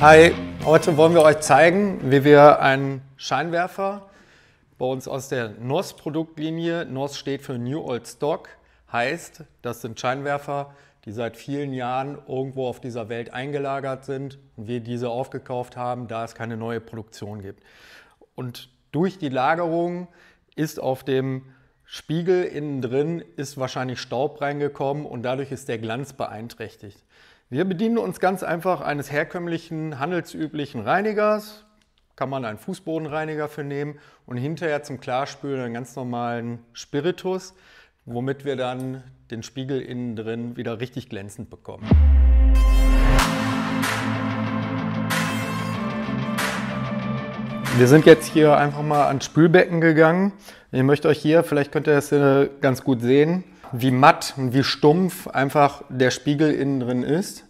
Hi, heute wollen wir euch zeigen, wie wir einen Scheinwerfer bei uns aus der NOS Produktlinie, NOS steht für New Old Stock, heißt, das sind Scheinwerfer, die seit vielen Jahren irgendwo auf dieser Welt eingelagert sind und wir diese aufgekauft haben, da es keine neue Produktion gibt. Und durch die Lagerung ist auf dem Spiegel innen drin ist wahrscheinlich Staub reingekommen und dadurch ist der Glanz beeinträchtigt. Wir bedienen uns ganz einfach eines herkömmlichen, handelsüblichen Reinigers, kann man einen Fußbodenreiniger für nehmen und hinterher zum Klarspülen einen ganz normalen Spiritus, womit wir dann den Spiegel innen drin wieder richtig glänzend bekommen. Wir sind jetzt hier einfach mal ans Spülbecken gegangen. Ich möchte euch hier, vielleicht könnt ihr das hier ganz gut sehen, wie matt und wie stumpf einfach der Spiegel innen drin ist.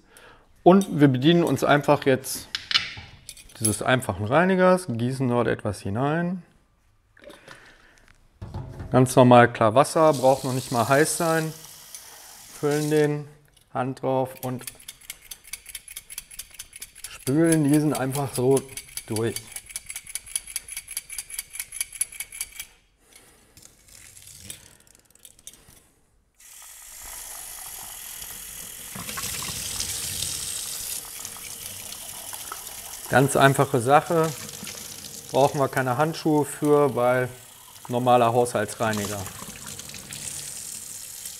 Und wir bedienen uns einfach jetzt dieses einfachen Reinigers, gießen dort etwas hinein. Ganz normal klar Wasser, braucht noch nicht mal heiß sein. Füllen den, Hand drauf und spülen diesen einfach so durch. Ganz einfache Sache, brauchen wir keine Handschuhe für, weil normaler Haushaltsreiniger.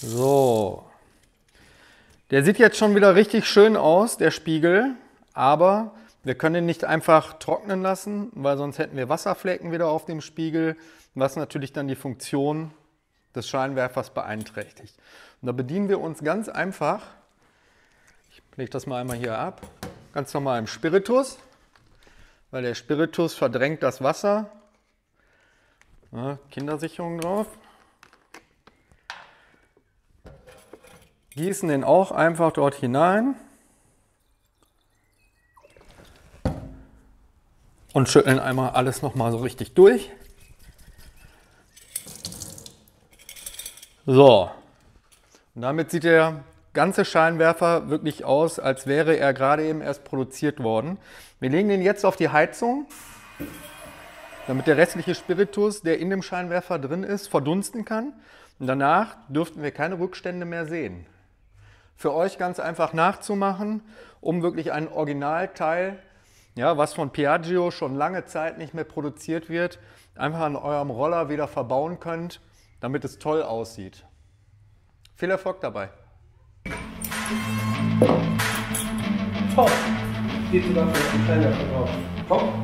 So, der sieht jetzt schon wieder richtig schön aus, der Spiegel, aber wir können ihn nicht einfach trocknen lassen, weil sonst hätten wir Wasserflecken wieder auf dem Spiegel, was natürlich dann die Funktion des Scheinwerfers beeinträchtigt. Und da bedienen wir uns ganz einfach, ich lege das mal einmal hier ab, ganz normal im Spiritus. Weil der Spiritus verdrängt das Wasser. Ja, Kindersicherung drauf. Gießen den auch einfach dort hinein. Und schütteln einmal alles nochmal so richtig durch. So. Und damit sieht der ganze Scheinwerfer wirklich aus, als wäre er gerade eben erst produziert worden. Wir legen den jetzt auf die Heizung, damit der restliche Spiritus, der in dem Scheinwerfer drin ist, verdunsten kann. Und danach dürften wir keine Rückstände mehr sehen. Für euch ganz einfach nachzumachen, um wirklich ein Originalteil, ja, was von Piaggio schon lange Zeit nicht mehr produziert wird, einfach an eurem Roller wieder verbauen könnt, damit es toll aussieht. Viel Erfolg dabei! Top! Geht sogar für den Scheinwerfer drauf. Top!